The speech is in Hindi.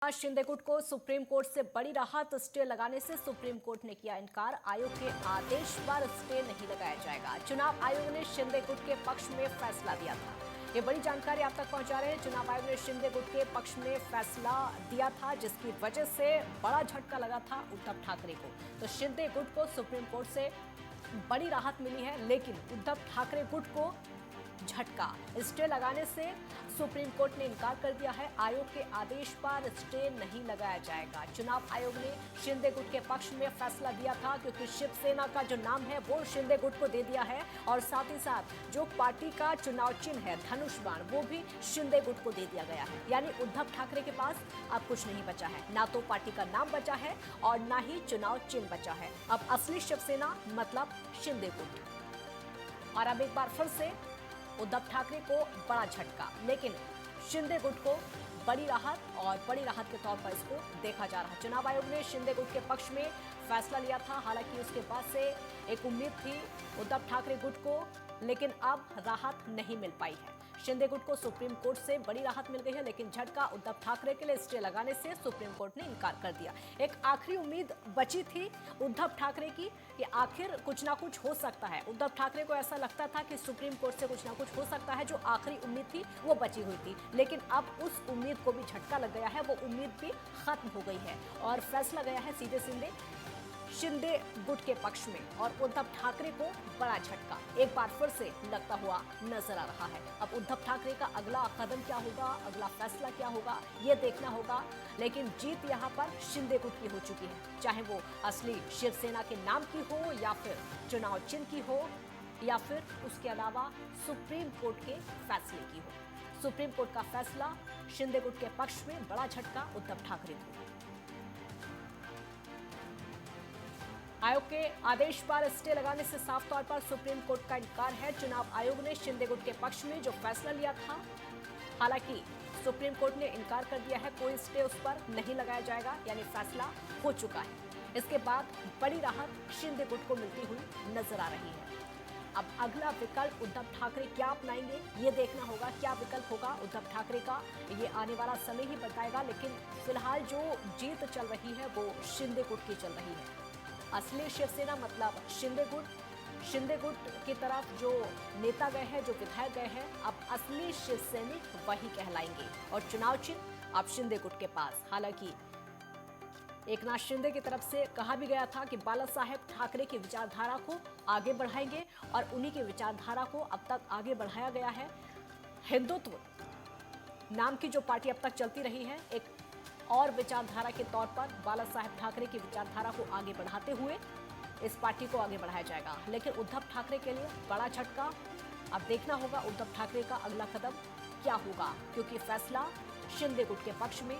शिंदे गुट को सुप्रीम कोर्ट से बड़ी राहत। स्टे लगाने से सुप्रीम कोर्ट ने किया इनकार। आयोग के आदेश पर स्टे नहीं लगाया जाएगा। चुनाव आयोग ने शिंदे गुट के पक्ष में फैसला दिया था। ये बड़ी जानकारी आप तक पहुंचा रहे हैं। चुनाव आयोग ने शिंदे गुट के पक्ष में फैसला दिया था, जिसकी वजह से बड़ा झटका लगा था उद्धव ठाकरे को। तो शिंदे गुट को सुप्रीम कोर्ट से बड़ी राहत मिली है, लेकिन उद्धव ठाकरे गुट को झटका। स्टे लगाने से सुप्रीम कोर्ट ने इनकार कर दिया है। आयोग के आदेश पर स्टे नहीं लगाया जाएगा। चुनाव आयोग ने शिंदे गुट के पक्ष में फैसला दिया था, क्योंकि शिवसेना का जो नाम है वो शिंदे गुट को दे दिया है, और साथ ही साथ जो पार्टी का चुनाव चिन्ह है धनुष बाण, वो भी शिंदे गुट को दे दिया गया है। यानी उद्धव ठाकरे के पास अब कुछ नहीं बचा है, ना तो पार्टी का नाम बचा है और ना ही चुनाव चिन्ह बचा है। अब असली शिवसेना मतलब शिंदे गुट। और अब एक बार फिर से उद्धव ठाकरे को बड़ा झटका, लेकिन शिंदे गुट को बड़ी राहत, और बड़ी राहत के तौर पर इसको देखा जा रहा है। चुनाव आयोग ने शिंदे गुट के पक्ष में फैसला लिया था। हालांकि उसके बाद से एक उम्मीद थी उद्धव ठाकरे गुट को, लेकिन अब राहत नहीं मिल पाई है। शिंदे गुट को सुप्रीम कोर्ट से बड़ी राहत मिल गई है, लेकिन झटका उद्धव ठाकरे के लिए। स्टे लगाने से सुप्रीम कोर्ट ने इनकार कर दिया। एक आखिरी उम्मीद बची थी उद्धव ठाकरे की कि आखिर कुछ ना कुछ हो सकता है। उद्धव ठाकरे को ऐसा लगता था कि सुप्रीम कोर्ट से कुछ ना कुछ हो सकता है। जो आखिरी उम्मीद थी वो बची हुई थी, लेकिन अब उस उम्मीद को भी झटका लग गया है। वो उम्मीद भी खत्म हो गई है और फैसला गया है सीधे सीधे शिंदे गुट के पक्ष में, और उद्धव ठाकरे को बड़ा झटका एक बार फिर से लगता हुआ नजर आ रहा है। अब उद्धव ठाकरे का अगला कदम क्या होगा, अगला फैसला क्या होगा, ये देखना होगा। लेकिन जीत यहाँ पर शिंदे गुट की हो चुकी है, चाहे वो असली शिवसेना के नाम की हो, या फिर चुनाव चिन्ह की हो, या फिर उसके अलावा सुप्रीम कोर्ट के फैसले की हो। सुप्रीम कोर्ट का फैसला शिंदे गुट के पक्ष में, बड़ा झटका उद्धव ठाकरे को। आयोग के आदेश पर स्टे लगाने से साफ तौर पर सुप्रीम कोर्ट का इनकार है। चुनाव आयोग ने शिंदे गुट के पक्ष में जो फैसला लिया था, हालांकि सुप्रीम कोर्ट ने इनकार कर दिया है। कोई स्टे उस पर नहीं लगाया जाएगा, यानी फैसला हो चुका है। इसके बाद बड़ी राहत शिंदे गुट को मिलती हुई नजर आ रही है। अब अगला विकल्प उद्धव ठाकरे क्या अपनाएंगे, ये देखना होगा। क्या विकल्प होगा उद्धव ठाकरे का, ये आने वाला समय ही बताएगा। लेकिन फिलहाल जो जीत चल रही है वो शिंदे गुट की चल रही है। असली शिवसेना मतलब शिंदे गुट। शिंदे गुट की तरफ जो नेता गए हैं, जो विधायक गए हैं, अब असली शिव सैनिक वही कहलाएंगे, और चुनाव चिन्ह अब शिंदे गुट के पास। हालांकि एकनाथ शिंदे की तरफ से कहा भी गया था कि बाला साहेब ठाकरे की विचारधारा को आगे बढ़ाएंगे, और उन्हीं की विचारधारा को अब तक आगे बढ़ाया गया है। हिंदुत्व नाम की जो पार्टी अब तक चलती रही है, एक और विचारधारा के तौर पर बाला साहेब ठाकरे की विचारधारा को आगे बढ़ाते हुए इस पार्टी को आगे बढ़ाया जाएगा। लेकिन उद्धव ठाकरे के लिए बड़ा झटका। अब देखना होगा उद्धव ठाकरे का अगला कदम क्या होगा, क्योंकि फैसला शिंदे गुट के पक्ष में